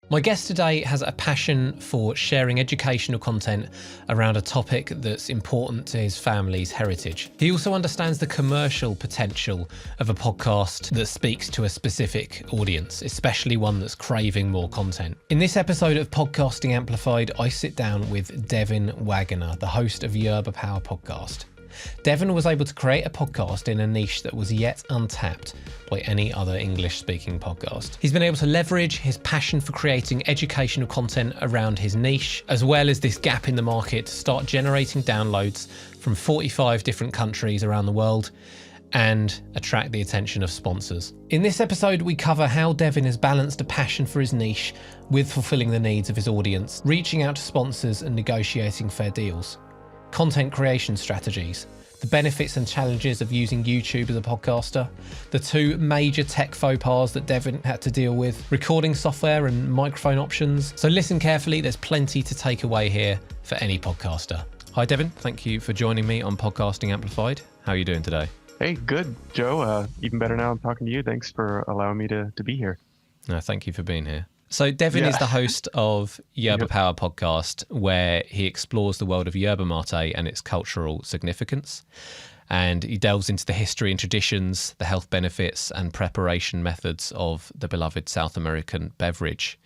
My guest today has a passion for sharing educational content around a topic that's important to his family's heritage. He also understands the commercial potential of a podcast that speaks to a specific audience, especially one that's craving more content. In this episode of Podcasting Amplified, I sit down with Devin Wagener, the host of Yerba Power Podcast. Devin was able to create a podcast in a niche that was yet untapped by any other English-speaking podcast. He's been able to leverage his passion for creating educational content around his niche, as well as this gap in the market, to start generating downloads from 45 different countries around the world and attract the attention of sponsors. In this episode, we cover how Devin has balanced a passion for his niche with fulfilling the needs of his audience, reaching out to sponsors and negotiating fair deals, content creation strategies, the benefits and challenges of using YouTube as a podcaster, the two major tech faux pas that Devin had to deal with, recording software and microphone options. So listen carefully, there's plenty to take away here for any podcaster. Hi Devin, thank you for joining me on Podcasting Amplified. How are you doing today? Hey, good, Joe. Even better now I'm talking to you. Thanks for allowing me to be here. No, thank you for being here. So Devin is the host of Yerba Power Podcast, where he explores the world of yerba mate and its cultural significance. And he delves into the history and traditions, the health benefits and preparation methods of the beloved South American beverage.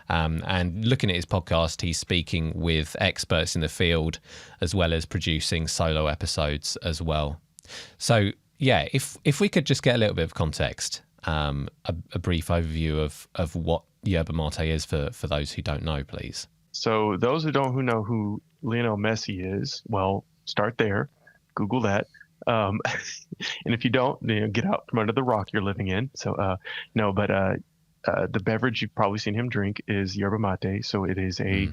And looking at his podcast, he's speaking with experts in the field, as well as producing solo episodes as well. So, yeah, if we could just get a little bit of context, a brief overview of what yerba mate is for those who don't know, please. So those who know who Lionel Messi is, well, start there, Google that. And if you don't, get out from under the rock you're living in. So the beverage you've probably seen him drink is yerba mate. So it is a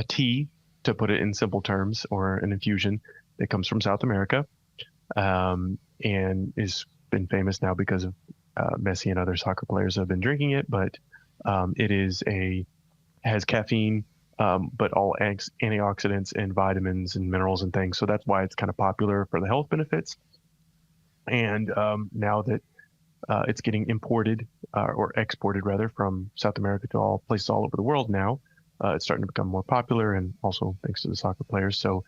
tea, to put it in simple terms, or an infusion that comes from South America, and is been famous now because of Messi and other soccer players have been drinking it, but it has caffeine, but all antioxidants and vitamins and minerals and things. So that's why it's kind of popular for the health benefits. And now that it's getting imported or exported rather from South America to all places all over the world now, it's starting to become more popular, and also thanks to the soccer players. So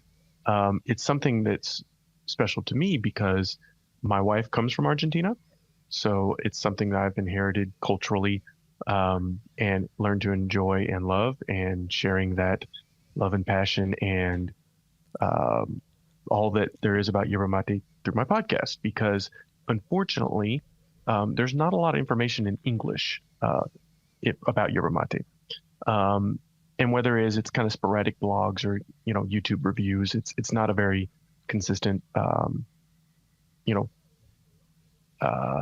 it's something that's special to me because my wife comes from Argentina. So it's something that I've inherited culturally, and learned to enjoy and love, and sharing that love and passion and all that there is about yerba mate through my podcast. Because unfortunately, there's not a lot of information in English about yerba mate. And whether it's kind of sporadic blogs or YouTube reviews, it's not a very consistent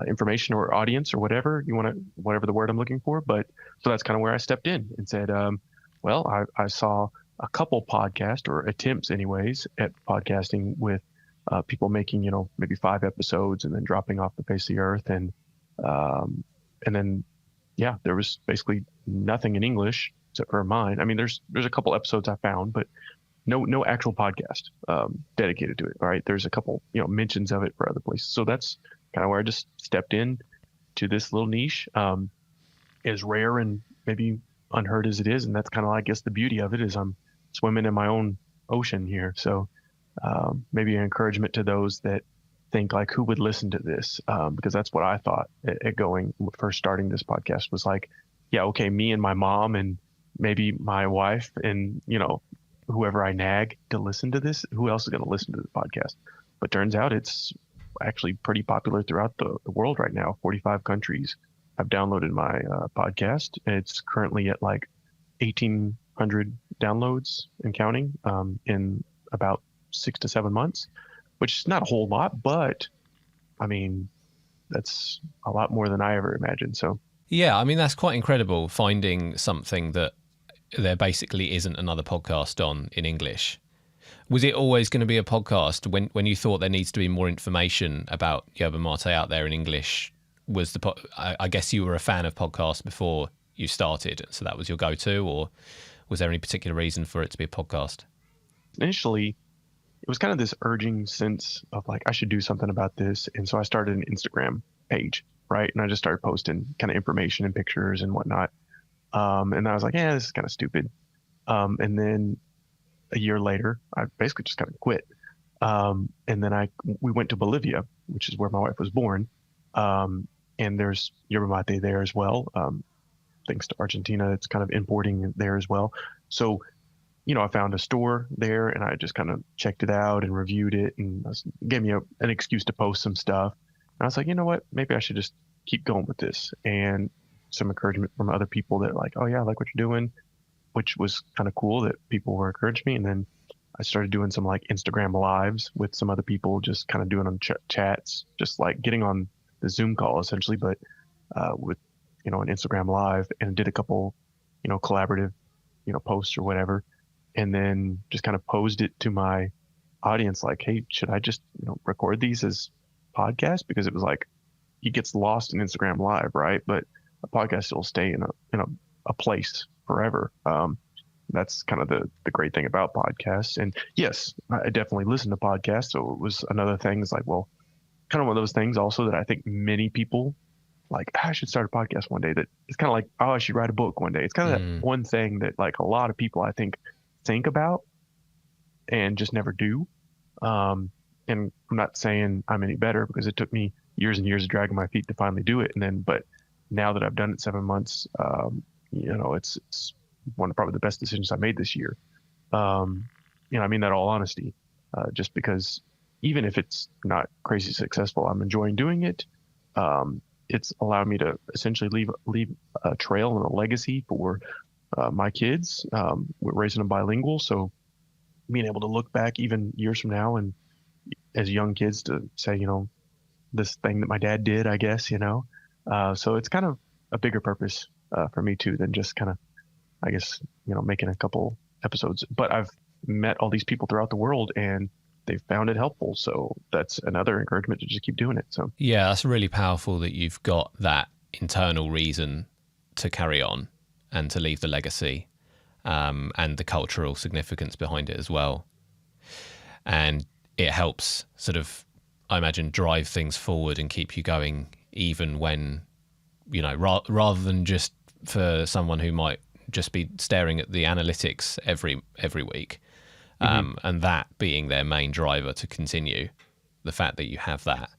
information or audience or whatever the word I'm looking for. But so that's kind of where I stepped in and said, I saw a couple podcasts, or attempts anyways, at podcasting with people making, maybe 5 episodes and then dropping off the face of the earth. And then, there was basically nothing in English except for mine. I mean, there's a couple episodes I found, but no actual podcast dedicated to it. All right. There's a couple, mentions of it for other places. So that's kind of where I just stepped in to this little niche, as rare and maybe unheard as it is. And that's kind of, I guess, the beauty of it is I'm swimming in my own ocean here. So maybe an encouragement to those that think like, who would listen to this? Because that's what I thought at first starting this podcast was like, yeah, okay, me and my mom and maybe my wife and, whoever I nag to listen to this, who else is going to listen to the podcast? But turns out it's actually pretty popular throughout the world right now. 45 countries have downloaded my podcast. It's currently at like 1,800 downloads and counting in about 6 to 7 months, which is not a whole lot, but I mean, that's a lot more than I ever imagined. So yeah, I mean, that's quite incredible, finding something that there basically isn't another podcast on in English. Was it always going to be a podcast when you thought there needs to be more information about yerba mate out there in English? I guess you were a fan of podcasts before you started, so that was your go-to, or was there any particular reason for it to be a podcast? Initially, it was kind of this urging sense of like, I should do something about this. And so I started an Instagram page, right? And I just started posting kind of information and pictures and whatnot. And I was like, yeah, this is kind of stupid. And then a year later, I basically just kind of quit. And then we went to Bolivia, which is where my wife was born. And there's yerba mate there as well. Thanks to Argentina, it's kind of importing there as well. So, I found a store there and I just kind of checked it out and reviewed it, and gave me an excuse to post some stuff. And I was like, you know what, maybe I should just keep going with this. And some encouragement from other people that like, oh yeah, I like what you're doing, which was kind of cool that people were encouraging me. And then I started doing some like Instagram lives with some other people, just kind of doing on chats, just like getting on the Zoom call essentially, but with, an Instagram live, and did a couple, collaborative, posts or whatever. And then just kind of posed it to my audience like, hey, should I just, record these as podcasts? Because it was like, he gets lost in Instagram live, right? But a podcast will stay in a place forever. That's kind of the great thing about podcasts. And yes, I definitely listen to podcasts. So it was another thing. It's like, well, kind of one of those things also that I think many people like, I should start a podcast one day. That it's kind of like, oh, I should write a book one day. It's kind of that one thing that like a lot of people I think about and just never do. And I'm not saying I'm any better, because it took me years and years of dragging my feet to finally do it. And then, but now that I've done it 7 months, it's one of probably the best decisions I made this year. I mean that all honesty, just because even if it's not crazy successful, I'm enjoying doing it. It's allowed me to essentially leave a trail and a legacy for my kids. We're raising them bilingual, so being able to look back even years from now and as young kids to say, this thing that my dad did, I guess, so it's kind of a bigger purpose for me too than just kind of, I guess, making a couple episodes. But I've met all these people throughout the world and they've found it helpful. So that's another encouragement to just keep doing it. So yeah, that's really powerful that you've got that internal reason to carry on and to leave the legacy, and the cultural significance behind it as well. And it helps sort of, I imagine, drive things forward and keep you going, even when, rather than just for someone who might just be staring at the analytics every week, and that being their main driver to continue, the fact that you have that.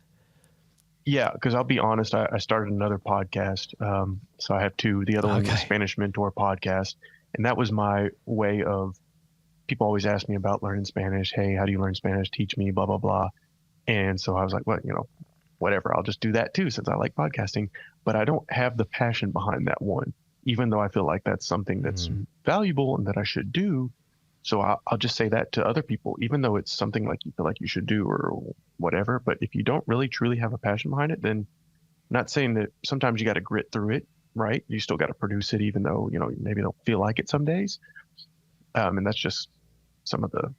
Yeah, because I'll be honest, I started another podcast. So I have two. The other one is the Spanish Mentor podcast. And that was my way of, people always ask me about learning Spanish. Hey, how do you learn Spanish? Teach me, blah, blah, blah. And so I was like, well, whatever, I'll just do that too, since I like podcasting. But I don't have the passion behind that one, even though I feel like that's something that's valuable and that I should do. So I'll just say that to other people, even though it's something like you feel like you should do or whatever. But if you don't really truly have a passion behind it, then not saying that sometimes you got to grit through it, right? You still got to produce it, even though, maybe don't feel like it some days. And that's just some of the,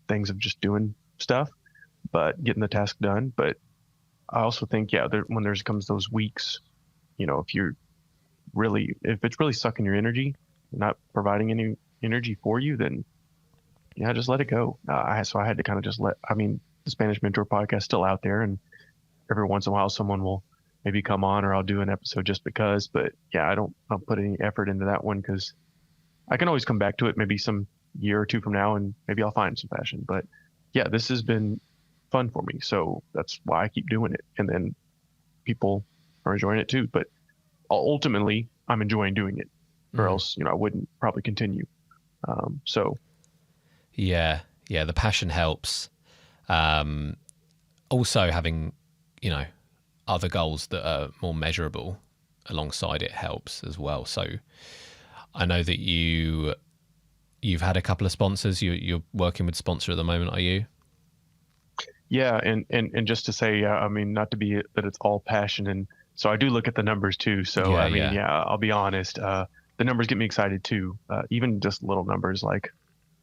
things of just doing stuff, but getting the task done. But I also think, when there comes those weeks, if it's really sucking your energy, not providing any energy for you, then just let it go. So I had to kind of just the Spanish Mentor podcast is still out there, and every once in a while someone will maybe come on, or I'll do an episode just because. But yeah, I don't put any effort into that one, because I can always come back to it maybe some year or two from now, and maybe I'll find some passion. But yeah, this has been fun for me, so that's why I keep doing it. And then people are enjoying it too. But ultimately, I'm enjoying doing it, or else I wouldn't probably continue. So yeah, the passion helps. Also having other goals that are more measurable alongside it helps as well. So I know that you've had a couple of sponsors. You're working with a sponsor at the moment, are you? Yeah, and just to say, not to be that it's all passion, and so I do look at the numbers too. So I'll be honest. The numbers get me excited too. Even just little numbers like,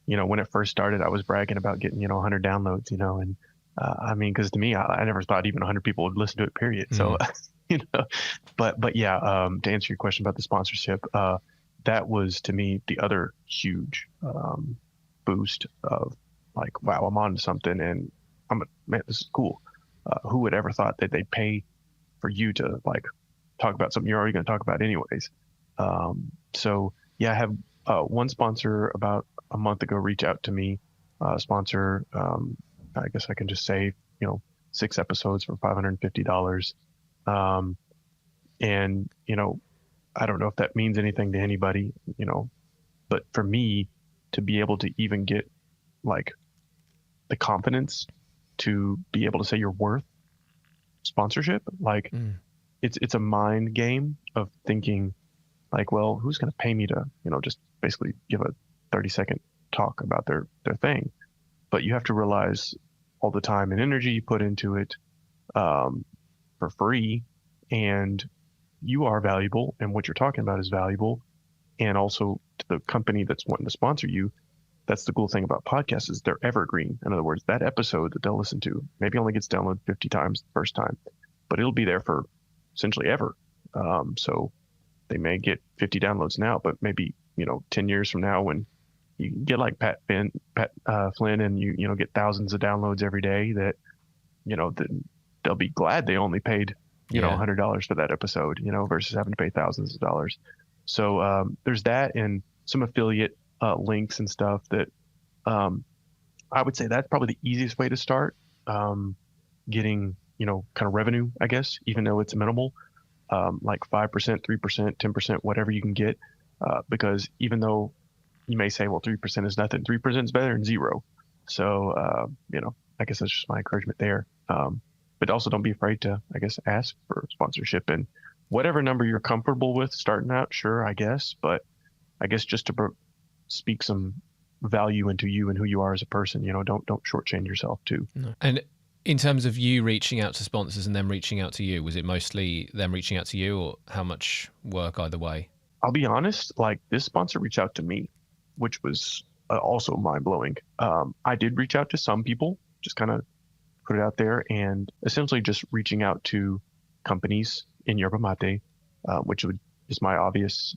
when it first started, I was bragging about getting 100 downloads. And because to me, I never thought even 100 people would listen to it. Period. So but yeah, to answer your question about the sponsorship, that was to me the other huge boost of like, wow, I'm on to something, and man, this is cool. Who would ever thought that they'd pay for you to like talk about something you're already going to talk about anyways? So yeah, I have one sponsor about a month ago reach out to me, sponsor. I guess I can just say, 6 episodes for $550. Um, and, I don't know if that means anything to anybody, but for me to be able to even get like the confidence to be able to say you're worth sponsorship, like it's a mind game of thinking like, well, who's going to pay me to, just basically give a 30-second talk about their thing. But you have to realize all the time and energy you put into it for free, and you are valuable, and what you're talking about is valuable. And also to the company that's wanting to sponsor you, that's the cool thing about podcasts is they're evergreen. In other words, that episode that they'll listen to maybe only gets downloaded 50 times the first time, but it'll be there for essentially ever. So they may get 50 downloads now, but maybe, 10 years from now when you get like Pat Flynn and you get thousands of downloads every day that, they'll be glad they only paid, $100 for that episode, versus having to pay thousands of dollars. So there's that and some affiliate links and stuff that I would say that's probably the easiest way to start getting, kind of revenue, I guess, even though it's minimal, like 5%, 3%, 10%, whatever you can get. Because even though you may say, well, 3% is nothing, 3% is better than 0. So, I guess that's just my encouragement there. But also don't be afraid to, I guess, ask for sponsorship and whatever number you're comfortable with starting out. Sure, I guess. But I guess just to speak some value into you and who you are as a person, don't shortchange yourself too. No. And in terms of you reaching out to sponsors and them reaching out to you, was it mostly them reaching out to you or how much work either way? I'll be honest, like this sponsor reached out to me, which was also mind blowing. I did reach out to some people, just kind of put it out there and essentially just reaching out to companies in Yerba Mate, which is my obvious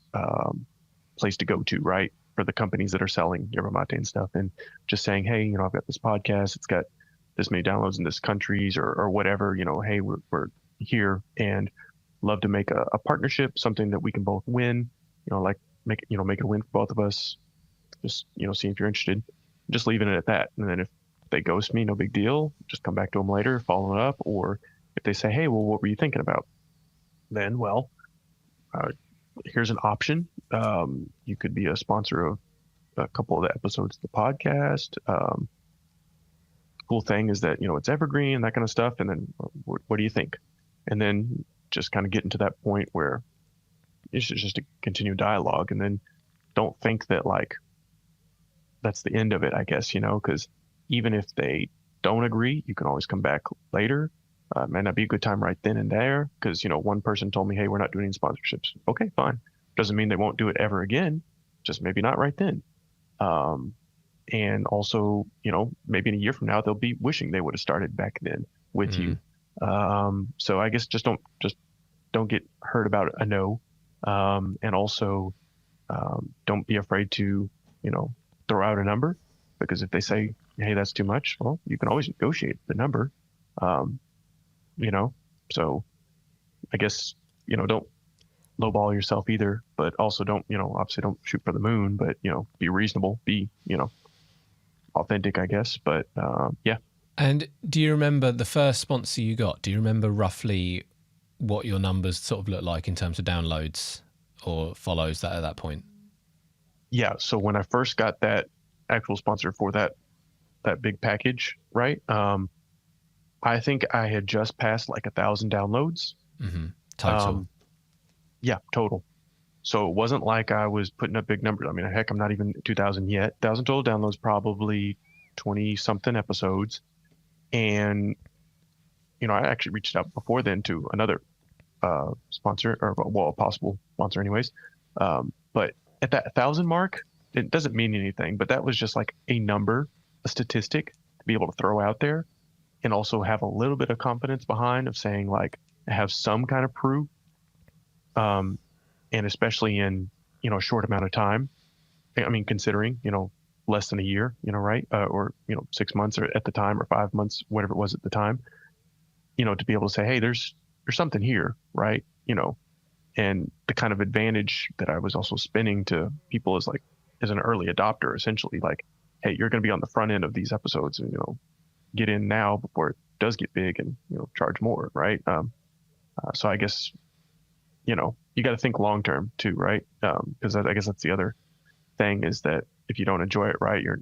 place to go to, right? For the companies that are selling Yerba Mate and stuff, and just saying, hey, I've got this podcast, it's got this many downloads in this countries or whatever, hey, we're here and love to make a partnership, something that we can both win, like make it a win for both of us. Just, see if you're interested, just leaving it at that. And then if they ghost me, no big deal. Just come back to them later, follow it up. Or if they say, hey, well, what were you thinking about? Then, well, here's an option. You could be a sponsor of a couple of the episodes of the podcast. Cool thing is that, it's evergreen, that kind of stuff. And then what do you think? And then just kind of get into that point where it's just a continued dialogue. And then don't think that like, that's the end of it, I guess, because even if they don't agree, you can always come back later. Might not be a good time right then and there because, one person told me, hey, we're not doing any sponsorships. Okay, fine. Doesn't mean they won't do it ever again, just maybe not right then. And also, maybe in a year from now, they'll be wishing they would have started back then with you. So I guess just don't get hurt about a no. And also don't be afraid to, throw out a number, because if they say, hey, that's too much, well, you can always negotiate the number. So I guess, don't lowball yourself either, but also don't, obviously don't shoot for the moon, but, be reasonable, be, authentic, I guess. But yeah. And do you remember the first sponsor you got? Do you remember roughly what your numbers sort of look like in terms of downloads or follows at that point? Yeah. So when I first got that actual sponsor for that big package, right? I think I had just passed like 1,000 downloads. Total. Yeah, total. So it wasn't like I was putting up big numbers. I mean, heck, I'm not even 2,000 yet. 1,000 total downloads, probably 20 something episodes. And, I actually reached out before then to another sponsor, or well, a possible sponsor anyways. But at that 1,000 mark, it doesn't mean anything, but that was just like a number, a statistic to be able to throw out there and also have a little bit of confidence behind of saying like, I have some kind of proof. And especially in, a short amount of time, I mean, considering, less than a year, right. Or, 6 months or at the time, or 5 months, whatever it was at the time, to be able to say, hey, there's something here, right. And the kind of advantage that I was also spinning to people is like, as an early adopter, essentially, like, hey, you're going to be on the front end of these episodes, and get in now before it does get big, and charge more, right? So I guess you got to think long term too, right? Because I guess that's the other thing, is that if you don't enjoy it, right, you're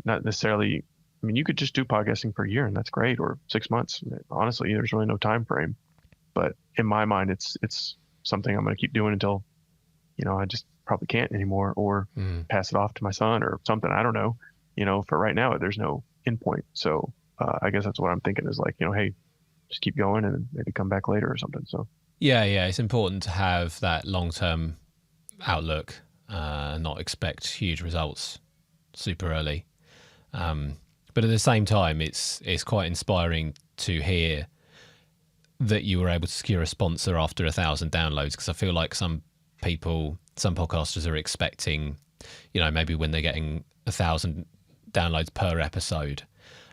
not necessarily. I mean, you could just do podcasting for a year, and that's great, or 6 months. Honestly, there's really no time frame. But in my mind, it's something I'm going to keep doing until, I just probably can't anymore, or pass it off to my son or something. I don't know. For right now, there's no endpoint. So I guess that's what I'm thinking is like, hey, just keep going and maybe come back later or something. So yeah, it's important to have that long-term outlook, not expect huge results super early. But at the same time, it's quite inspiring to hear that you were able to secure a sponsor after 1,000 downloads, because I feel like some podcasters are expecting, maybe when they're getting 1,000 downloads per episode,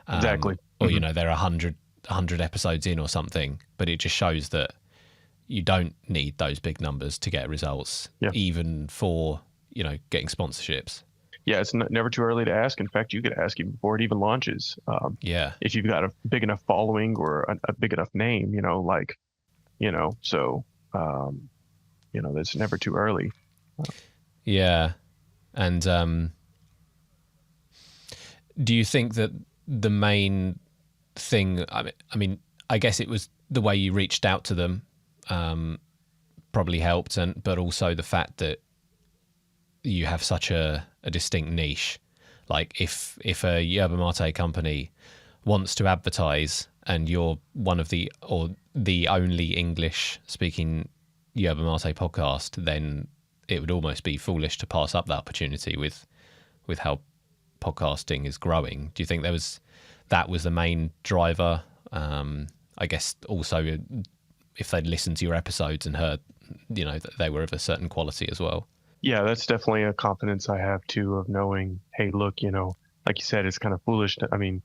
exactly, or they're 100 episodes in or something. But it just shows that you don't need those big numbers to get results, even for getting sponsorships. Yeah, it's never too early to ask. In fact, you could ask even before it even launches. If you've got a big enough following or a big enough name, so, that's never too early. Yeah. And do you think that the main thing, I mean, I guess it was the way you reached out to them probably helped, but also the fact that you have such a distinct niche. Like if a yerba mate company wants to advertise and you're one of the only English speaking yerba mate podcast, then it would almost be foolish to pass up that opportunity with how podcasting is growing. Do you think that was the main driver? I guess also if they'd listened to your episodes and heard, that they were of a certain quality as well. Yeah, that's definitely a confidence I have too, of knowing, hey, look, like you said, it's kind of foolish. I mean,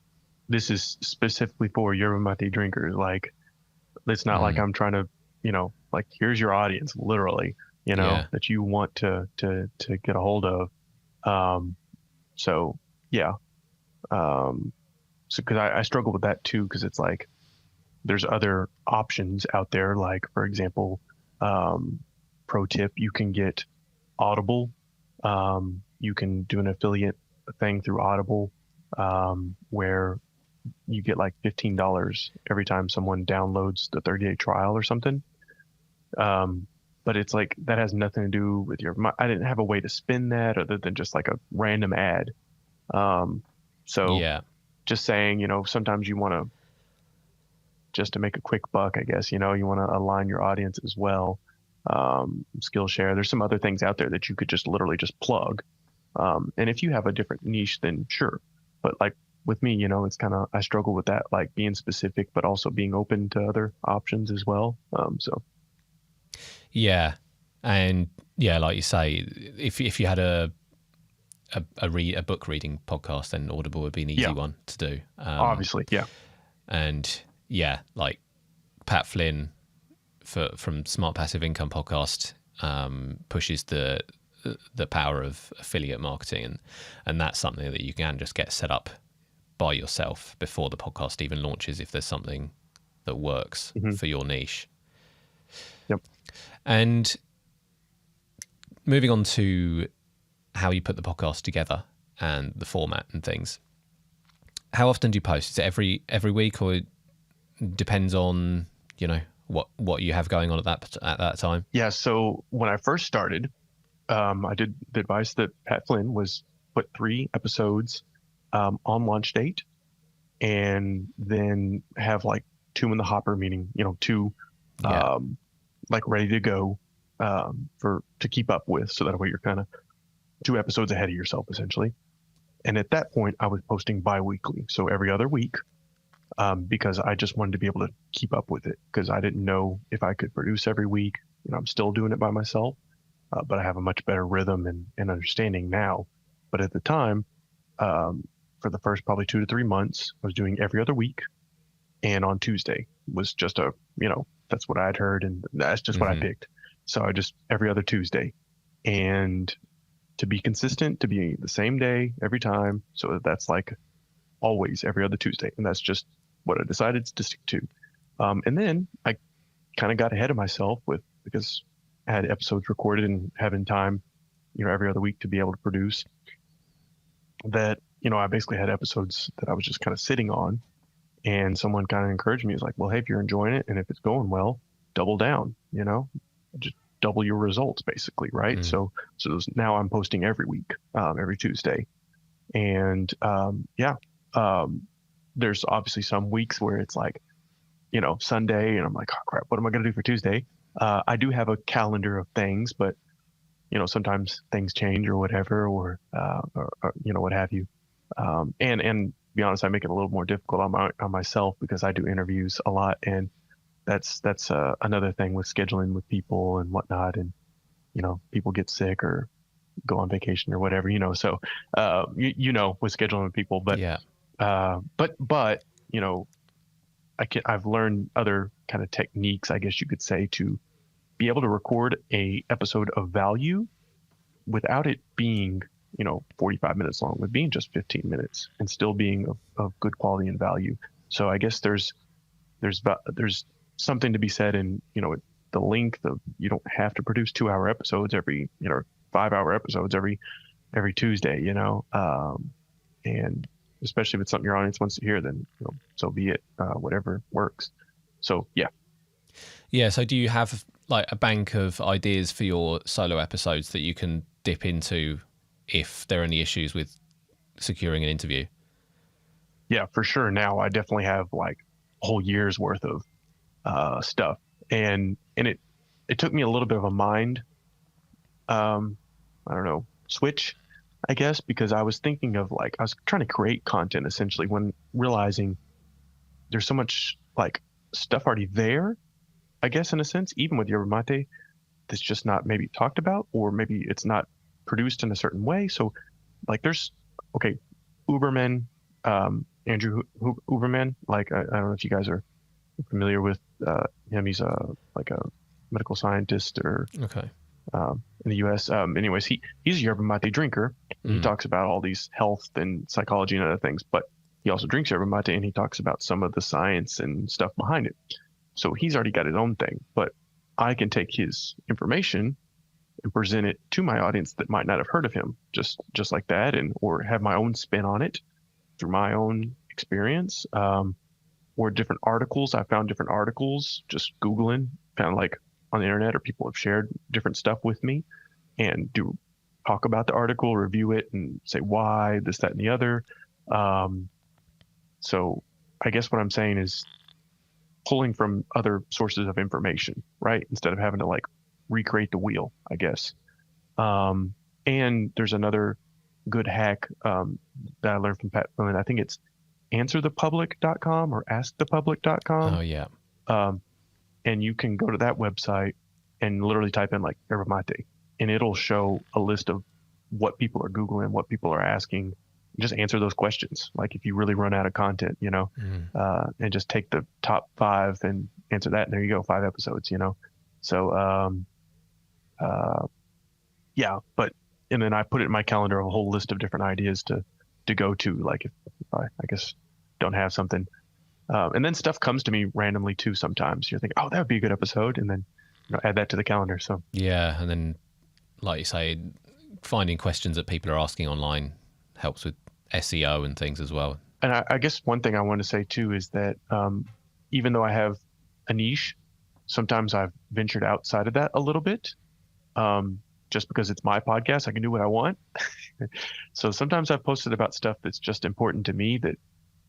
this is specifically for yerba mate drinkers. Like, it's not like I'm trying to, like, here's your audience, literally, that you want to get a hold of. So yeah. So, cause I struggle with that too, cause it's like, there's other options out there. Like, for example, pro tip, you can get Audible. You can do an affiliate thing through Audible, where you get like $15 every time someone downloads the 30-day trial or something. But it's like, that has nothing to do with I didn't have a way to spin that other than just like a random ad. Just saying, sometimes you want to, just to make a quick buck, I guess, you want to align your audience as well. Skillshare. There's some other things out there that you could just literally just plug. And if you have a different niche, then sure. But like with me, it's kind of, I struggle with that, like being specific, but also being open to other options as well. Yeah. And yeah, like you say, if you had a book reading podcast, then Audible would be an easy one to do. Obviously. Yeah. And yeah, like Pat Flynn from Smart Passive Income podcast pushes the power of affiliate marketing, and that's something that you can just get set up by yourself before the podcast even launches if there's something that works for your niche. Yep. And moving on to how you put the podcast together and the format and things. How often do you post? Is it every week, or depends on what you have going on at that time? Yeah. So when I first started, I did the advice that Pat Flynn was, put 3 episodes on launch date, and then have like 2 in the hopper, meaning 2 like ready to go to keep up with, so that way you're kind of 2 episodes ahead of yourself essentially. And at that point, I was posting bi-weekly, so every other week. Because I just wanted to be able to keep up with it, because I didn't know if I could produce every week. I'm still doing it by myself, but I have a much better rhythm and understanding now. But at the time, for the first probably 2 to 3 months, I was doing every other week, and on Tuesday was just that's what I'd heard, and that's just what I picked. So I just every other Tuesday, and to be consistent, to be the same day every time. So that's like always every other Tuesday. And that's just what I decided to stick to. And then I kind of got ahead of myself because I had episodes recorded and having time, every other week to be able to produce that, I basically had episodes that I was just kind of sitting on, and someone kind of encouraged me. It's like, well, hey, if you're enjoying it and if it's going well, double down, just double your results basically. Right. Mm. So now I'm posting every week, every Tuesday. And, there's obviously some weeks where it's like, Sunday, and I'm like, oh crap, what am I going to do for Tuesday? I do have a calendar of things, but sometimes things change or whatever, or what have you. And to be honest, I make it a little more difficult on myself because I do interviews a lot, and that's another thing with scheduling with people and whatnot, and people get sick or go on vacation or whatever, so with scheduling with people, but yeah. But I've learned other kind of techniques, I guess you could say, to be able to record a episode of value without it being 45 minutes long, with being just 15 minutes and still being of good quality and value. So I guess there's something to be said in the length of, you don't have to produce 2-hour episodes every 5-hour episodes every Tuesday, and especially if it's something your audience wants to hear, then so be it, whatever works. So yeah. So do you have like a bank of ideas for your solo episodes that you can dip into if there are any issues with securing an interview? Yeah, for sure. Now I definitely have like a whole year's worth of stuff, and it took me a little bit of a mind switch, I guess, because I was thinking of I was trying to create content essentially, when realizing there's so much like stuff already there, I guess, in a sense, even with Yerba Mate, that's just not maybe talked about, or maybe it's not produced in a certain way. So there's, Uberman, Andrew Uberman, I don't know if you guys are familiar with him. He's a medical scientist, or in the U.S. Anyways, he's a yerba mate drinker. Mm. He talks about all these health and psychology and other things, but he also drinks yerba mate, and he talks about some of the science and stuff behind it. So he's already got his own thing, but I can take his information and present it to my audience that might not have heard of him, just like that, or have my own spin on it through my own experience, or different articles. I found different articles just Googling, found on the internet, or people have shared different stuff with me, and do talk about the article, review it, and say why, this, that, and the other. So I guess what I'm saying is pulling from other sources of information, right? Instead of having to recreate the wheel, I guess. And there's another good hack that I learned from Pat Flynn. I think it's answerthepublic.com or askthepublic.com. Oh, yeah. And you can go to that website and literally type in yerba mate, and it'll show a list of what people are Googling, what people are asking. Just answer those questions. If you really run out of content, and just take the top 5 and answer that. And there you go, 5 episodes, So, and then I put it in my calendar of a whole list of different ideas to go to, if I guess don't have something. And then stuff comes to me randomly too. Sometimes you're thinking, oh, that would be a good episode, and then add that to the calendar. So yeah, and then like you say, finding questions that people are asking online helps with SEO and things as well. And I guess one thing I want to say too is that even though I have a niche, sometimes I've ventured outside of that a little bit. Just because it's my podcast, I can do what I want. So sometimes I've posted about stuff that's just important to me that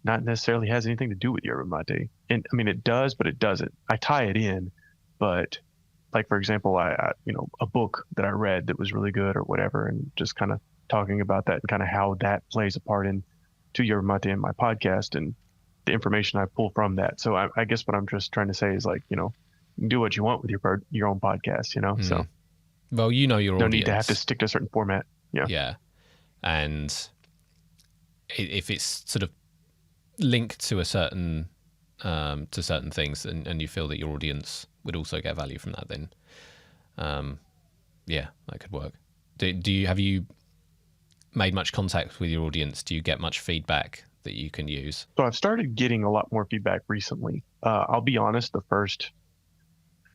not necessarily has anything to do with yerba mate. And I mean, it does, but it doesn't. I tie it in, but for example, I a book that I read that was really good or whatever, and just kind of talking about that and kind of how that plays a part to yerba mate in my podcast and the information I pull from that. So I guess what I'm just trying to say is you can do what you want with your own podcast, so. Well, your audience. No need to have to stick to a certain format. Yeah. Yeah. And if it's sort of linked to certain things, and you feel that your audience would also get value from that, then Yeah, that could work. Have you made much contact with your audience? Do you get much feedback that you can use? So I've started getting a lot more feedback recently. I'll be honest, the first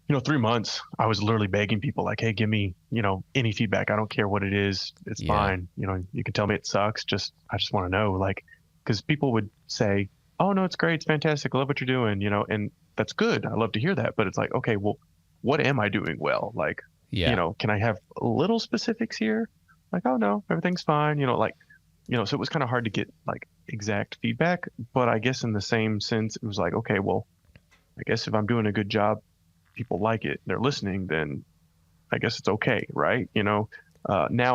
3 months, I was literally begging people like, hey, give me, any feedback. I don't care what it is. It's fine. You can tell me it sucks. I just want to know, like, because people would say, oh, no, it's great. It's fantastic. I love what you're doing, and that's good. I love to hear that. But it's like, okay, well, what am I doing well? Like, can I have little specifics here? Like, oh, no, everything's fine. So it was kind of hard to get like exact feedback. But I guess in the same sense, it was like, okay, well, I guess if I'm doing a good job, people like it, they're listening, then I guess it's okay, right? Now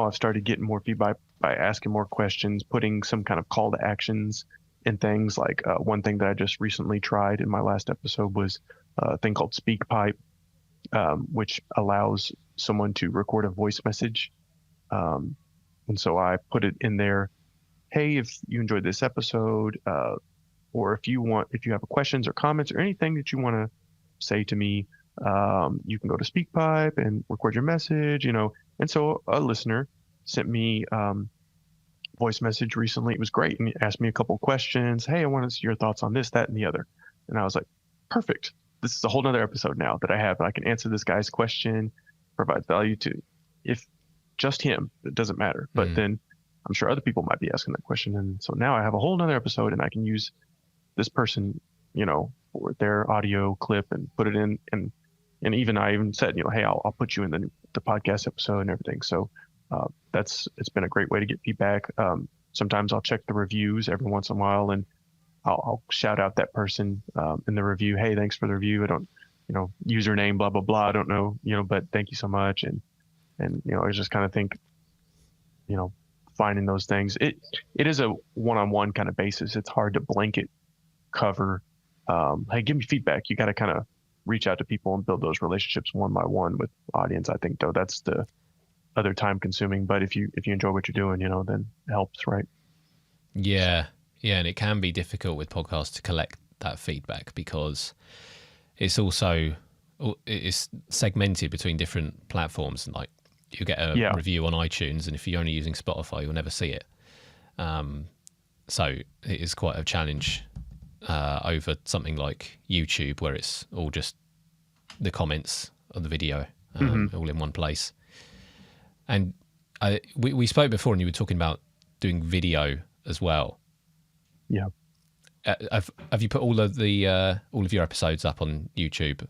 I've started getting more feedback by asking more questions, putting some kind of call to actions and things like one thing that I just recently tried in my last episode was a thing called SpeakPipe, which allows someone to record a voice message. And so I put it in there, hey, if you enjoyed this episode, or if you have questions or comments or anything that you want to say to me, you can go to SpeakPipe and record your message, And so a listener sent me voice message recently. It was great. And he asked me a couple of questions. Hey, I want to see your thoughts on this, that, and the other. And I was like, perfect. This is a whole nother episode now that I have. I can answer this guy's question, provide value to, if just him, it doesn't matter. But then I'm sure other people might be asking that question. And so now I have a whole nother episode and I can use this person, for their audio clip and put it in. And even I even said, hey, I'll put you in the podcast episode and everything. So it's been a great way to get feedback. Sometimes I'll check the reviews every once in a while and I'll shout out that person in the review. Hey, thanks for the review. I don't, username, blah, blah, blah. I don't know, but thank you so much. And I just kind of think, finding those things, it is a one-on-one kind of basis. It's hard to blanket cover. Hey, give me feedback. You got to kind of reach out to people and build those relationships one by one with audience. I think though that's the other time consuming, but if you enjoy what you're doing, then it helps, right? Yeah. And it can be difficult with podcasts to collect that feedback because it's segmented between different platforms. And like you get a review on iTunes, and if you're only using Spotify, you'll never see it. So it is quite a challenge over something like YouTube, where it's all just the comments of the video all in one place. And we spoke before, and you were talking about doing video as well. Yeah. Have you put all of your episodes up on YouTube?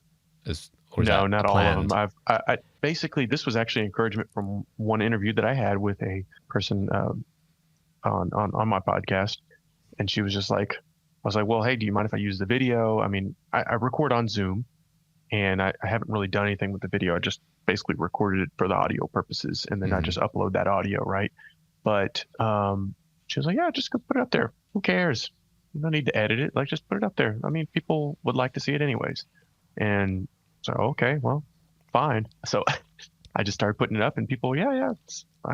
No, not all of them. I basically, this was actually encouragement from one interview that I had with a person on my podcast, and she was just like, I was like, well, hey, do you mind if I use the video? I mean, I record on Zoom, and I haven't really done anything with the video. I just basically recorded it for the audio purposes, and then I just upload that audio, right? But she was like, yeah, just go put it up there. Who cares? You don't need to edit it. Like, just put it up there. I mean, people would like to see it anyways. And so, okay, well, fine. So I just started putting it up, and people, I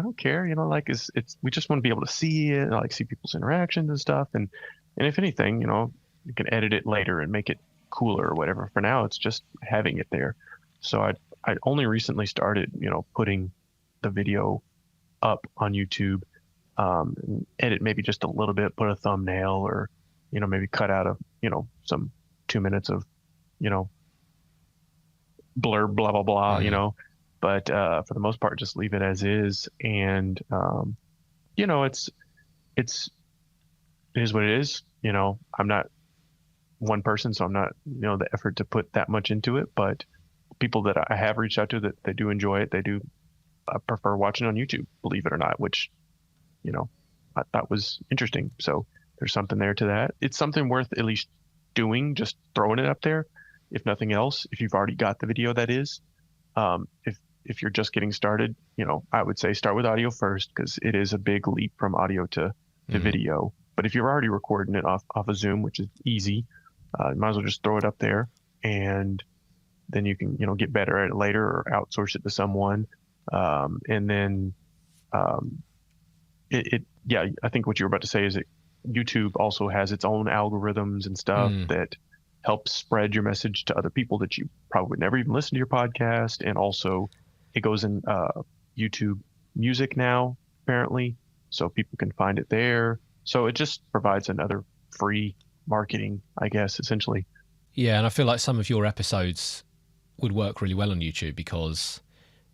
don't care. Like it's we just want to be able to see it, like see people's interactions and stuff. And if anything, you can edit it later and make it cooler or whatever. For now, it's just having it there. So I only recently started, putting the video up on YouTube, and edit maybe just a little bit, put a thumbnail, or, maybe cut out some 2 minutes of, blurb, blah, blah, blah, but for the most part, just leave it as is. And, it is what it is. I'm not one person, so I'm not, the effort to put that much into it, but people that I have reached out to, that they do enjoy it, they do prefer watching on YouTube, believe it or not, which, I thought was interesting. So there's something there to that. It's something worth at least doing, just throwing it up there. If nothing else, if you've already got the video, that is, if you're just getting started, I would say start with audio first, because it is a big leap from audio to video. But if you're already recording it off of Zoom, which is easy, you might as well just throw it up there, and then you can, get better at it later or outsource it to someone. And then, I think what you were about to say is that YouTube also has its own algorithms and stuff that help spread your message to other people that you probably would never even listen to your podcast, and also it goes in YouTube Music now, apparently, so people can find it there. So it just provides another free marketing, I guess, essentially. Yeah, and I feel like some of your episodes would work really well on YouTube because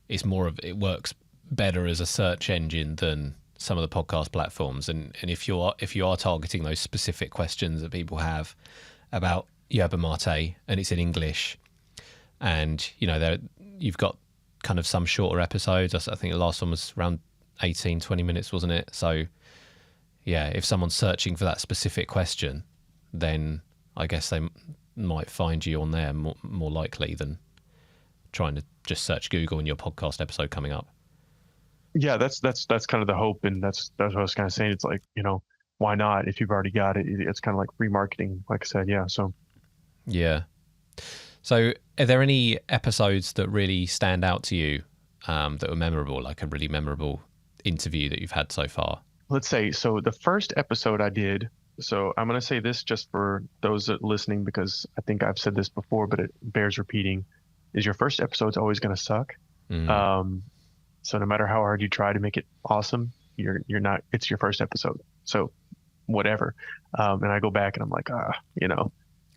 it works better as a search engine than some of the podcast platforms. And if you are targeting those specific questions that people have about yerba mate and it's in English, and you've got kind of some shorter episodes. I think the last one was around 18-20 minutes, wasn't it? So yeah, if someone's searching for that specific question, then I guess they might find you on there more likely than trying to just search Google and your podcast episode coming up. Yeah, that's kind of the hope, and that's what I was kind of saying. It's like, why not? If you've already got it, it's kind of like free marketing, like I said. Yeah. So yeah. So are there any episodes that really stand out to you that were memorable, like a really memorable interview that you've had so far? let's say, so the first episode I did, so I'm going to say this just for those that are listening, because I think I've said this before, but it bears repeating, is your first episode's always going to suck. So no matter how hard you try to make it awesome, you're not, it's your first episode. So whatever. And I go back and I'm like,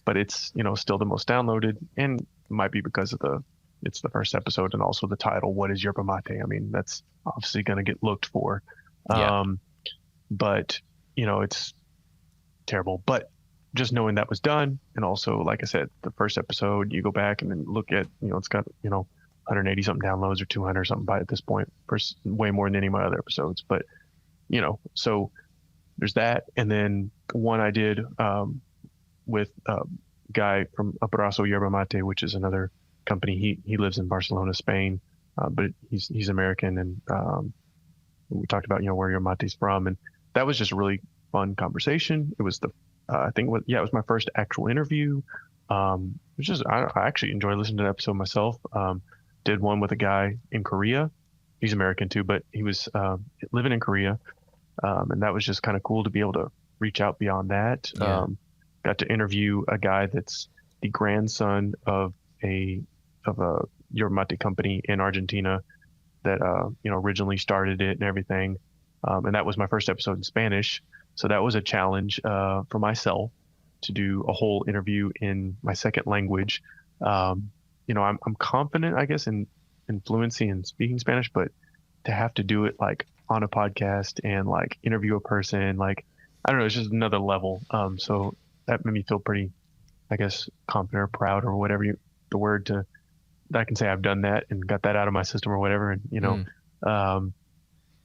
but it's, still the most downloaded, and might be because of it's the first episode, and also the title, What is Yerba Mate? I mean, that's obviously going to get looked for. But it's terrible, but just knowing that was done. And also, like I said, the first episode, you go back and then look at, it's got, 180 something downloads or 200 something by at this point, way more than any of my other episodes. But, so there's that. And then one I did with a guy from Abrazo Yerba Mate, which is another company. He lives in Barcelona, Spain, but he's American. And we talked about, where Yerba Mate's from. And that was just a really fun conversation. It was it was my first actual interview. I actually enjoyed listening to the episode myself. Did one with a guy in Korea. He's American too, but he was living in Korea. And that was just kind of cool to be able to reach out beyond that. Yeah. Got to interview a guy that's the grandson of a yerba mate company in Argentina that originally started it and everything. And that was my first episode in Spanish. So that was a challenge for myself to do a whole interview in my second language. I'm confident, I guess, in fluency in speaking Spanish, but to have to do it like on a podcast and like interview a person, like, I don't know, it's just another level. So that made me feel pretty, I guess, confident or proud or whatever the word that I can say I've done that and got that out of my system or whatever. And,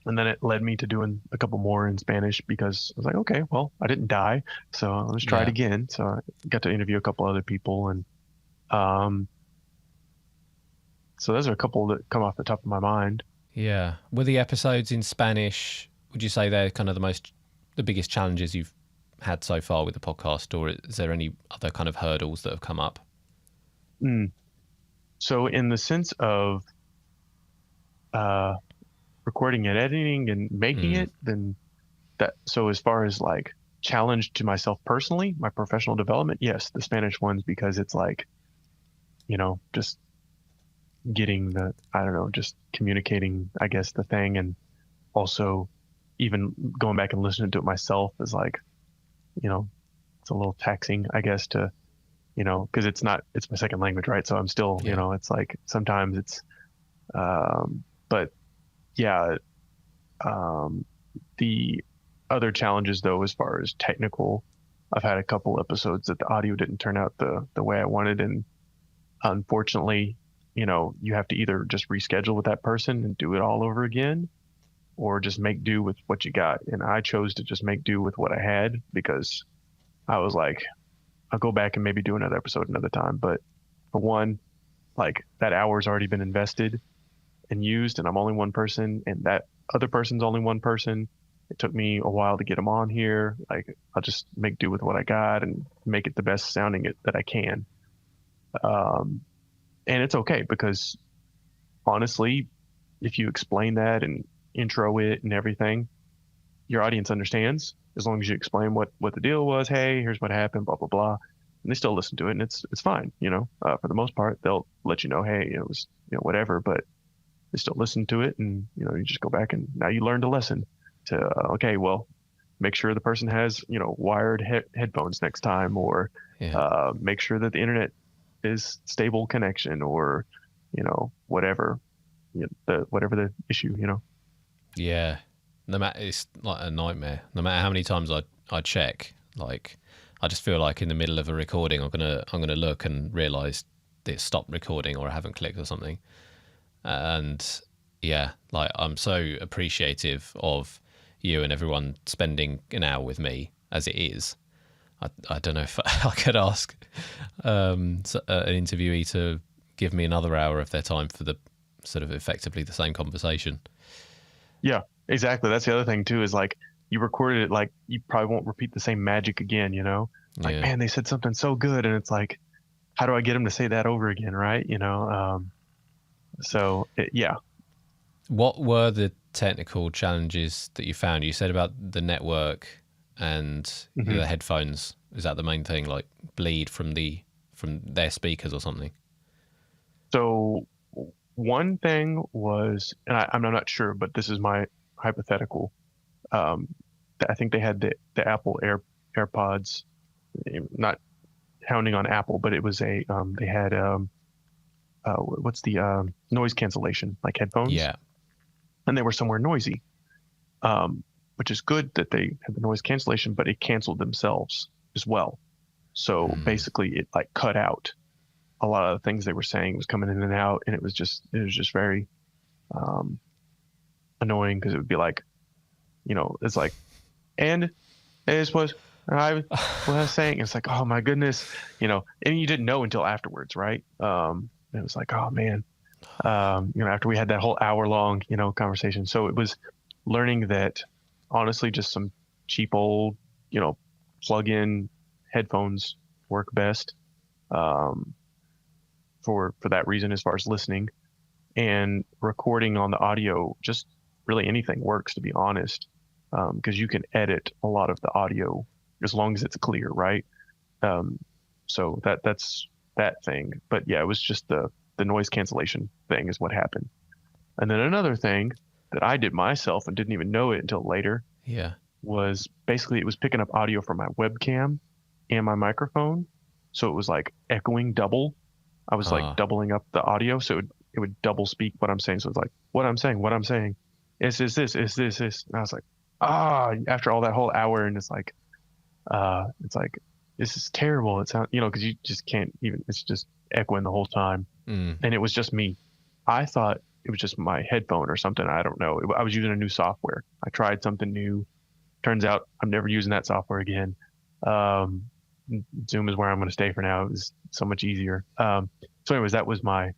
and then it led me to doing a couple more in Spanish, because I was like, okay, well, I didn't die, so let's try it again. So I got to interview a couple other people, and so those are a couple that come off the top of my mind. Yeah. Were the episodes in Spanish, would you say they're kind of the biggest challenges you've had so far with the podcast, or is there any other kind of hurdles that have come up? So in the sense of recording and editing and making it, then so as far as like challenge to myself personally, my professional development, yes, the Spanish ones, because it's like, just getting just communicating, I guess, the thing. And also even going back and listening to it myself is like, it's a little taxing, I guess, to, because it's my second language, right? So I'm still, it's like sometimes it's, but yeah, the other challenges though, as far as technical, I've had a couple episodes that the audio didn't turn out the way I wanted. And unfortunately, you have to either just reschedule with that person and do it all over again, or just make do with what you got. And I chose to just make do with what I had, because I was like, I'll go back and maybe do another episode another time. But for one, like, that hour's already been invested and used, and I'm only one person, and that other person's only one person. It took me a while to get them on here. Like, I'll just make do with what I got and make it the best sounding that I can. And it's okay, because honestly, if you explain that and intro it and everything, your audience understands, as long as you explain what the deal was. Hey, here's what happened, blah, blah, blah. And they still listen to it, and it's fine. For the most part, they'll let you know, hey, it was, whatever. But they still listen to it, and you just go back and now you learned a lesson to okay, well, make sure the person has wired headphones next time, or make sure that the internet is stable connection, or whatever whatever the issue. Yeah. No matter, it's like a nightmare. No matter how many times I check, like I just feel like in the middle of a recording, I'm gonna look and realize that it stopped recording or I haven't clicked or something. And yeah, like I'm so appreciative of you and everyone spending an hour with me as it is. I don't know if I could ask an interviewee to give me another hour of their time for the sort of effectively the same conversation. Yeah, exactly. That's the other thing too, is like you recorded it, like you probably won't repeat the same magic again, like, man, they said something so good. And it's like, how do I get them to say that over again? Right. Yeah. What were the technical challenges that you found? You said about the network and the headphones. Is that the main thing, like bleed from their speakers or something? So one thing was, and I'm not sure, but this is my hypothetical. I think they had the Apple AirPods, not hounding on Apple, but it was they had what's the noise cancellation, like headphones. Yeah. And they were somewhere noisy, which is good that they had the noise cancellation, but it canceled themselves as well. So basically it like cut out a lot of the things they were saying was coming in and out. And it was just very annoying, because it would be like, it's like, and this was I was saying, it's like, oh my goodness, and you didn't know until afterwards, right? It was like, oh man, after we had that whole hour long, conversation. So it was learning that honestly, just some cheap old, plug-in headphones work best, for that reason, as far as listening, and recording on the audio. Just really anything works, to be honest, because you can edit a lot of the audio as long as it's clear, right? So that's that thing. But yeah, it was just the noise cancellation thing is what happened. And then another thing that I did myself and didn't even know it until later, was basically it was picking up audio from my webcam and my microphone, so it was like echoing double. I was like doubling up the audio, so it would double speak what I'm saying. So it's like, what I'm saying is this. And I was like, after all that whole hour, and it's like this is terrible. It sounds, because you just can't even, it's just echoing the whole time. And it was just me. I thought it was just my headphone or something. I don't know. I was using a new software. I tried something new. Turns out I'm never using that software again. Zoom is where I'm going to stay for now. It was so much easier. So anyways, that was my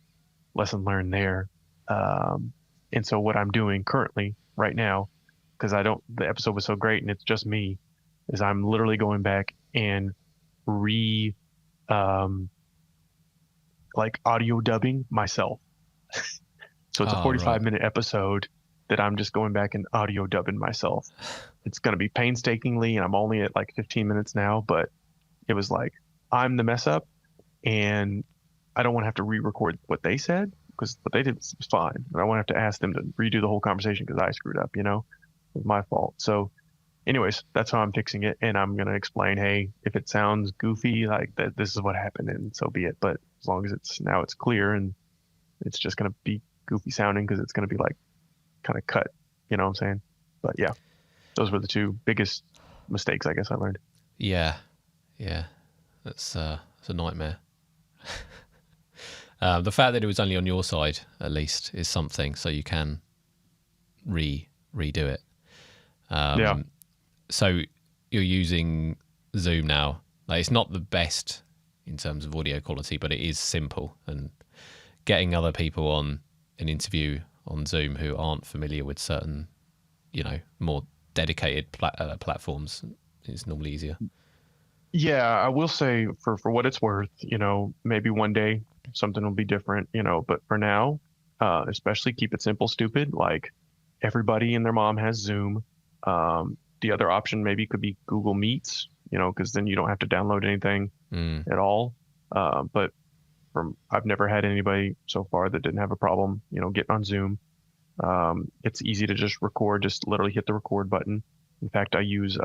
lesson learned there. And so what I'm doing currently right now, because the episode was so great and it's just me, is I'm literally going back and like audio dubbing myself. So it's a 45-minute episode that I'm just going back and audio dubbing myself. It's going to be painstakingly, and I'm only at like 15 minutes now, but it was like, I'm the mess up, and I don't want to have to re-record what they said, because what they did was fine. But I want to have to ask them to redo the whole conversation because I screwed up, it was my fault. So anyways, that's how I'm fixing it. And I'm going to explain, hey, if it sounds goofy, like that, this is what happened, and so be it. But as long as it's clear, and it's just going to be goofy sounding because it's going to be like kind of cut, you know what I'm saying? But yeah, those were the two biggest mistakes I guess I learned. Yeah. That's a nightmare. The fact that it was only on your side, at least, is something, so you can redo it. So you're using Zoom now. Like, it's not the best in terms of audio quality, but it is simple, and getting other people on an interview on Zoom who aren't familiar with certain, more dedicated platforms is normally easier. Yeah, I will say for what it's worth, maybe one day something will be different, but for now, especially keep it simple, stupid. Like, everybody and their mom has Zoom. The other option maybe could be Google Meets, because then you don't have to download anything at all. But I've never had anybody so far that didn't have a problem, getting on Zoom. It's easy to just record, just literally hit the record button. In fact, I use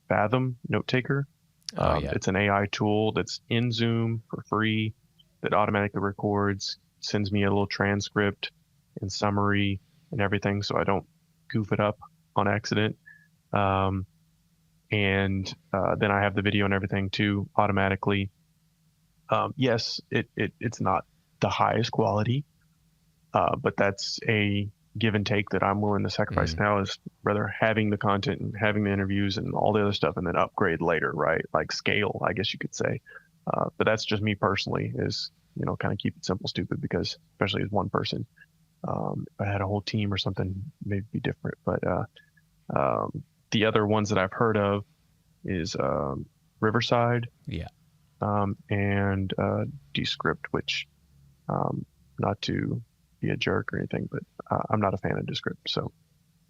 Fathom Note Taker. It's an AI tool that's in Zoom for free that automatically records, sends me a little transcript and summary and everything, so I don't goof it up on accident. And then I have the video and everything too automatically. Yes, it's not the highest quality, but that's a give and take that I'm willing to sacrifice now, is rather having the content and having the interviews and all the other stuff and then upgrade later, right? Like scale, I guess you could say. But that's just me personally, is, kind of keep it simple, stupid, because especially as one person, if I had a whole team or something, maybe be different. But the other ones that I've heard of is Riverside. Yeah. And Descript, which, not to be a jerk or anything, but I'm not a fan of Descript, so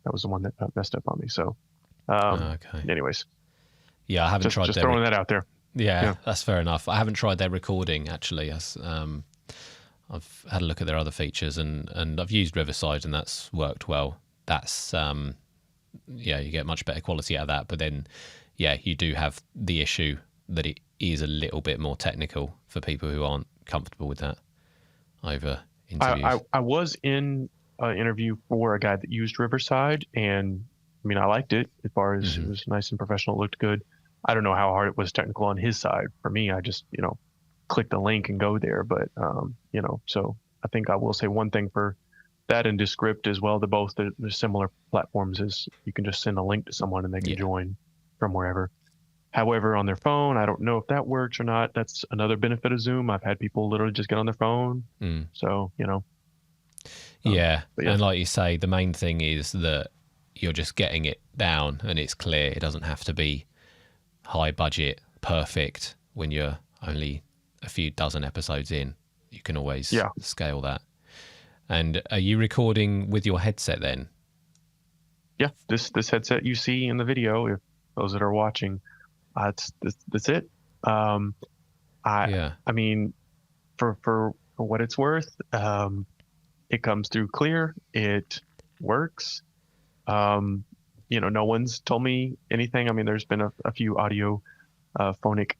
that was the one that messed up on me. So, anyways, yeah, I haven't tried. Just throwing that out there. Yeah, that's fair enough. I haven't tried their recording actually. I've had a look at their other features, and I've used Riverside, and that's worked well. That's you get much better quality out of that. But then, you do have the issue that it is a little bit more technical for people who aren't comfortable with that over interviews. I was in an interview for a guy that used Riverside, and I mean, I liked it as far as it was nice and professional. It looked good. I don't know how hard it was technical on his side. For me, I just, click the link and go there. But, so I think I will say one thing for that and Descript as well. They're similar platforms, is you can just send a link to someone and they can join from wherever. However, on their phone, I don't know if that works or not. That's another benefit of Zoom. I've had people literally just get on their phone. So, yeah. And like you say, the main thing is that you're just getting it down and it's clear. It doesn't have to be high budget, perfect when you're only a few dozen episodes in. You can always scale that. And are you recording with your headset then? Yeah, this headset you see in the video, if those that are watching, that's it. I mean, for what it's worth, it comes through clear. It works. No one's told me anything. I mean, there's been a few audio phonic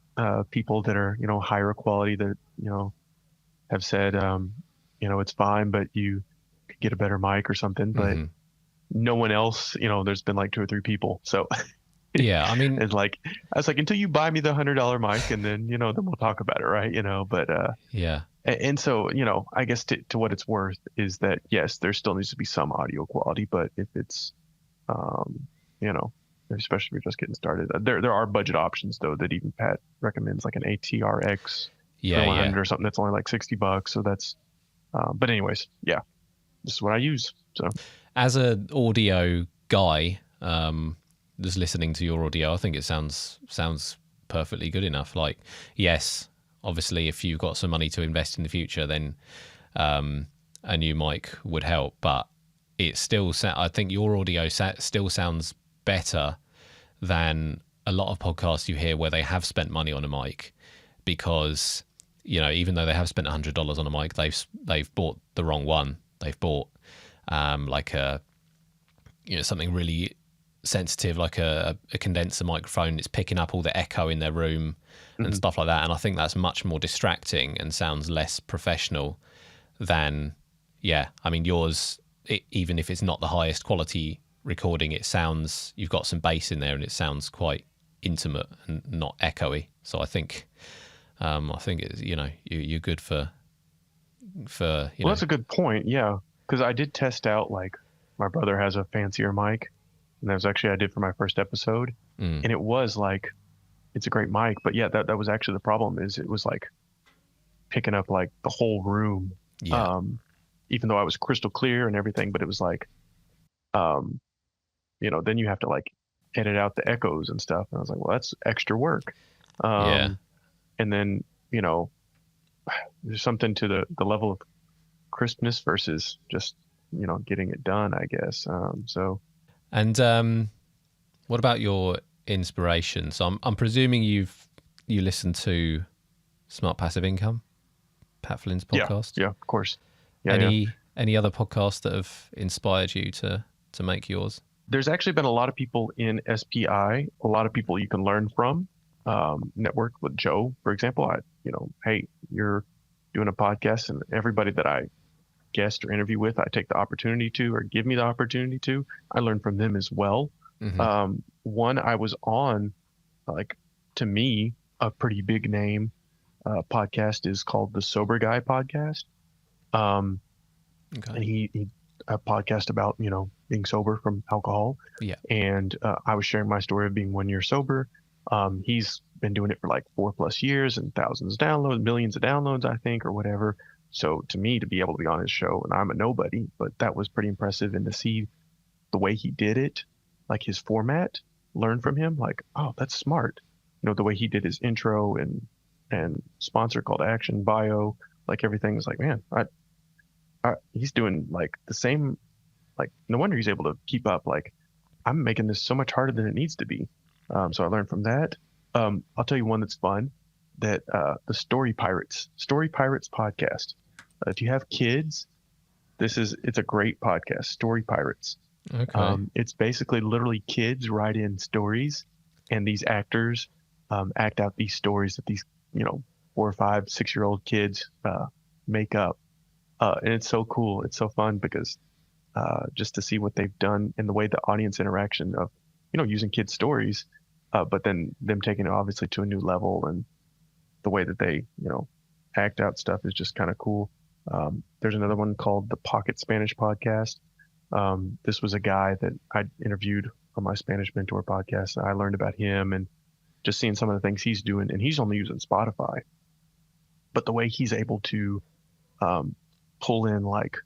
people that are, higher quality that, have said, it's fine, but you could get a better mic or something. But no one else, there's been like 2 or 3 people. So yeah, I mean, it's like, I was like, until you buy me the $100 mic, and then, then we'll talk about it. Right. But, and so, I guess to what it's worth is that, yes, there still needs to be some audio quality, but if it's, especially if you're just getting started, there are budget options though, that even Pat recommends, like an ATRX 100 or something that's only like $60. So that's, but anyways, this is what I use. So as an audio guy, just listening to your audio, I think it sounds perfectly good enough. Like, yes, obviously if you've got some money to invest in the future, then a new mic would help, but it still I think your audio still sounds better than a lot of podcasts you hear where they have spent money on a mic, because even though they have spent $100 on a mic, they've bought the wrong one. They've bought like a something really sensitive, like a condenser microphone. It's picking up all the echo in their room and stuff like that, and I think that's much more distracting and sounds less professional than I mean, yours, even if it's not the highest quality recording, it sounds, you've got some bass in there and it sounds quite intimate and not echoey. So I think it's, you're good for well, that's a good point. Yeah. Cause I did test out, like, my brother has a fancier mic, and that was actually, I did for my first episode, and it was like, it's a great mic, but that was actually the problem, is it was like picking up like the whole room. Even though I was crystal clear and everything, but it was like, then you have to like edit out the echoes and stuff. And I was like, well, that's extra work. And then, there's something to the level of crispness versus just, getting it done, I guess. And what about your inspiration? So I'm presuming you listen to Smart Passive Income. Pat Flynn's Yeah, podcast. yeah, of course. Yeah. Any other podcasts that have inspired you to make yours? There's actually been a lot of people in SPI, a lot of people you can learn from. Network with Joe, for example. Hey, you're doing a podcast, and everybody that I guest or interview with, I take the opportunity to, or give me the opportunity to, I learn from them as well. Mm-hmm. One I was on, like, to me, a pretty big name podcast is called the Sober Guy Podcast. Okay. And he a podcast about, being sober from alcohol. Yeah. And I was sharing my story of being 1 year sober. He's been doing it for like 4+ years and thousands of downloads, millions of downloads, I think, or whatever. So to me, to be able to be on his show, and I'm a nobody, but that was pretty impressive. And to see the way he did it, like his format, learn from him, like, oh, that's smart. The way he did his intro and sponsor, call to action, bio, like everything is like, man, he's doing like the same, like, no wonder he's able to keep up. Like, I'm making this so much harder than it needs to be. So I learned from that. I'll tell you one that's fun, that the Story Pirates podcast. If you have kids, it's a great podcast, Story Pirates. Okay. It's basically literally kids write in stories, and these actors act out these stories that these 4, 5, 6-year-old kids make up. And it's so cool. It's so fun because just to see what they've done and the way the audience interaction of, using kids' stories, but then them taking it obviously to a new level, and the way that they, act out stuff is just kind of cool. There's another one called the Pocket Spanish Podcast. This was a guy that I interviewed on my Spanish Mentor podcast. And I learned about him and just seeing some of the things he's doing, and he's only using Spotify, but the way he's able to pull in like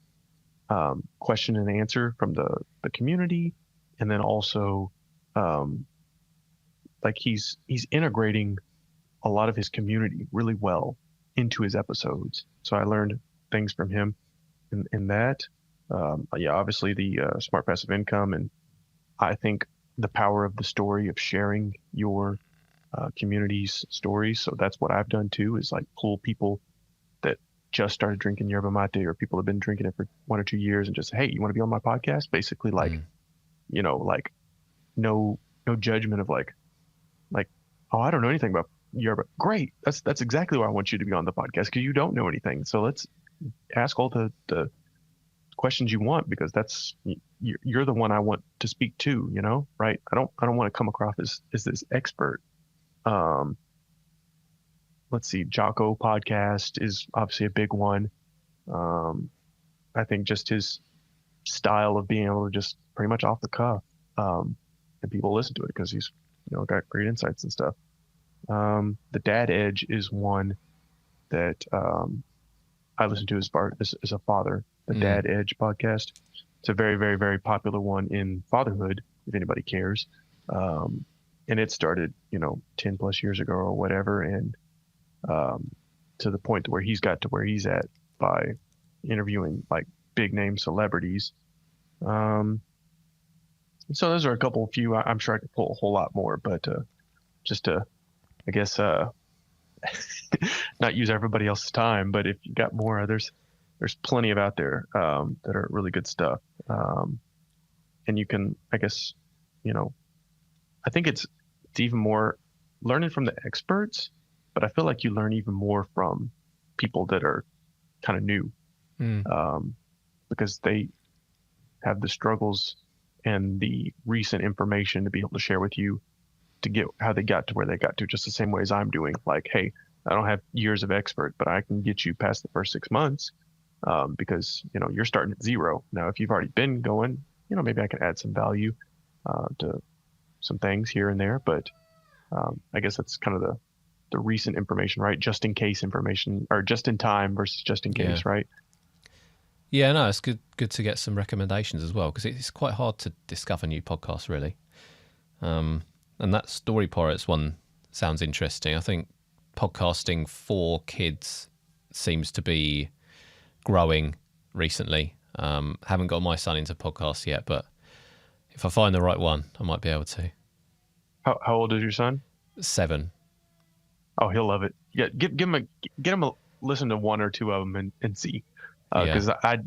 question and answer from the community, and then also like he's integrating a lot of his community really well into his episodes. So I learned things from him in that. Obviously the Smart Passive Income, and I think the power of the story of sharing your community's stories. So that's what I've done too, is like pull people that just started drinking yerba mate, or people have been drinking it for 1 or 2 years, and just, hey, you want to be on my podcast? Basically, like, like no judgment of like, oh, I don't know anything about yerba. Great, that's exactly why I want you to be on the podcast, because you don't know anything. So let's ask all the questions you want, because you're the one I want to speak to, right? I don't want to come across as this expert. Let's see, Jocko podcast is obviously a big one. I think just his style of being able to just pretty much off the cuff, and people listen to it because he's got great insights and stuff. The Dad Edge is one that I listen to as a father. The Dad Edge podcast. It's a very, very, very popular one in fatherhood, if anybody cares. And it started, 10+ years ago or whatever, and to the point to where he's got to where he's at by interviewing like big name celebrities. So those are a few. I'm sure I could pull a whole lot more, but just to, I guess, not use everybody else's time. But if you got more, there's plenty of out there that are really good stuff. And you can, I guess, I think it's even more learning from the experts, but I feel like you learn even more from people that are kind of new, because they have the struggles and the recent information to be able to share with you to get how they got to where they got to, just the same way as I'm doing. Like, hey, I don't have years of expert, but I can get you past the first 6 months, because, you're starting at zero. Now, if you've already been going, maybe I can add some value to some things here and there, but I guess that's kind of the recent information, right? Just in case information, or just in time versus just in case, right? Yeah, no, it's good to get some recommendations as well, because it's quite hard to discover new podcasts, really. And that Story Pirates one sounds interesting. I think podcasting for kids seems to be growing recently. Haven't got my son into podcasts yet, but if I find the right one, I might be able to. How old is your son? 7. Oh, he'll love it. Yeah, get him listen to one or two of them and see, because I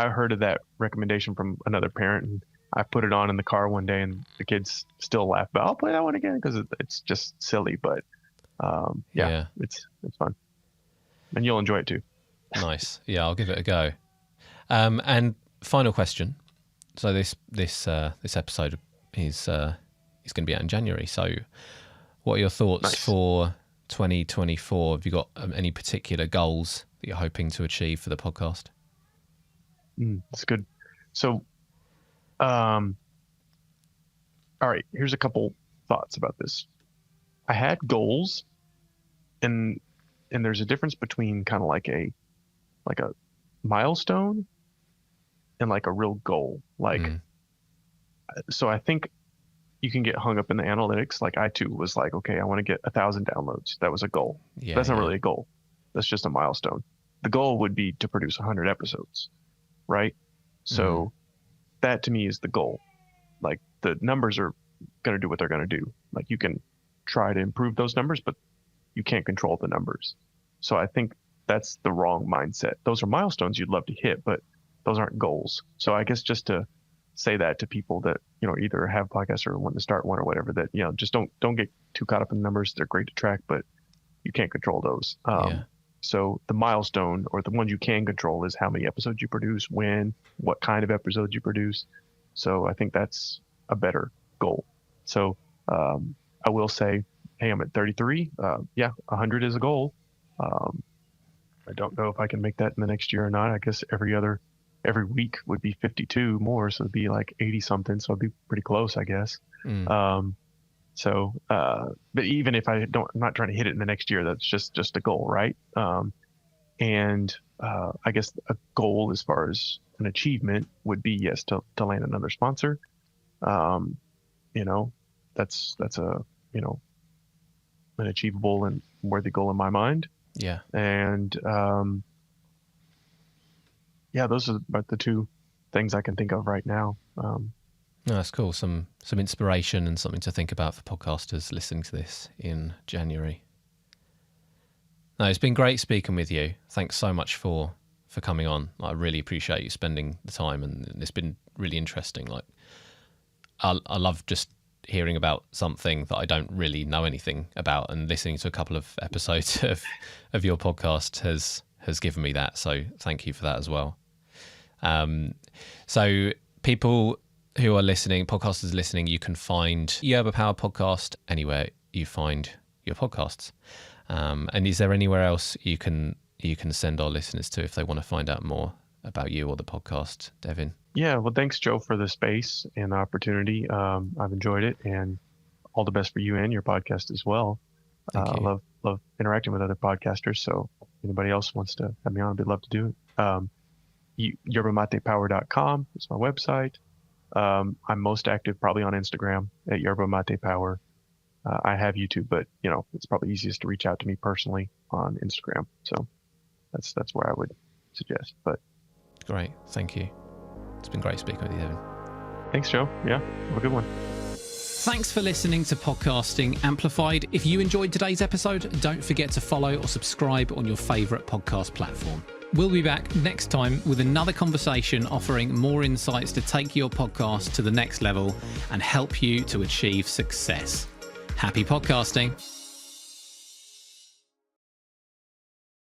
heard of that recommendation from another parent, and I put it on in the car one day, and the kids still laugh. But I'll play that one again because it's just silly. But it's fun, and you'll enjoy it too. Nice. Yeah, I'll give it a go. And final question. So this episode is going to be out in January. So, what are your thoughts for 2024? Have you got any particular goals that you're hoping to achieve for the podcast? That's good. So, all right, here's a couple thoughts about this. I had goals, and there's a difference between kind of like a milestone and like a real goal. So I think you can get hung up in the analytics. Like I too was like, okay, I want to get 1,000 downloads. That was a goal. That's not really a goal. That's just a milestone. The goal would be to produce 100 episodes, right? So that to me is the goal. Like the numbers are going to do what they're going to do. Like you can try to improve those numbers, but you can't control the numbers. So I think that's the wrong mindset. Those are milestones you'd love to hit, but those aren't goals. So I guess just to say that to people that, either have podcasts or want to start one or whatever, that, just don't get too caught up in the numbers. They're great to track, but you can't control those. So the milestone, or the ones you can control, is how many episodes you produce, when, what kind of episodes you produce. So I think that's a better goal. So I will say, hey, I'm at 33. 100 is a goal. I don't know if I can make that in the next year or not. I guess every week would be 52 more, so it'd be like 80 something. So it'd be pretty close, I guess. But even if I'm not trying to hit it in the next year, that's just a goal, right? I guess a goal as far as an achievement would be, yes, to land another sponsor. That's a an achievable and worthy goal in my mind. Yeah. And those are about the two things I can think of right now. No, that's cool. Some inspiration and something to think about for podcasters listening to this in January. No, it's been great speaking with you. Thanks so much for coming on. I really appreciate you spending the time, and it's been really interesting. Like, I love just hearing about something that I don't really know anything about, and listening to a couple of episodes of your podcast has given me that. So thank you for that as well. So people who are listening, podcasters listening, you can find Yerba Power Podcast anywhere you find your podcasts. And is there anywhere else you can send our listeners to if they want to find out more about you or the podcast, Devin? Yeah, well, thanks, Joe, for the space and the opportunity. I've enjoyed it, and all the best for you and your podcast as well. I love interacting with other podcasters. So if anybody else wants to have me on, I'd love to do it. YerbaMatePower.com is my website. I'm most active probably on Instagram at Yerba Mate Power. I have YouTube, but it's probably easiest to reach out to me personally on Instagram. So that's where I would suggest. But great, thank you. It's been great speaking with you, Devin. Thanks, Joe. Yeah, have a good one. Thanks for listening to Podcasting Amplified. If you enjoyed today's episode, don't forget to follow or subscribe on your favourite podcast platform. We'll be back next time with another conversation offering more insights to take your podcast to the next level and help you to achieve success. Happy podcasting.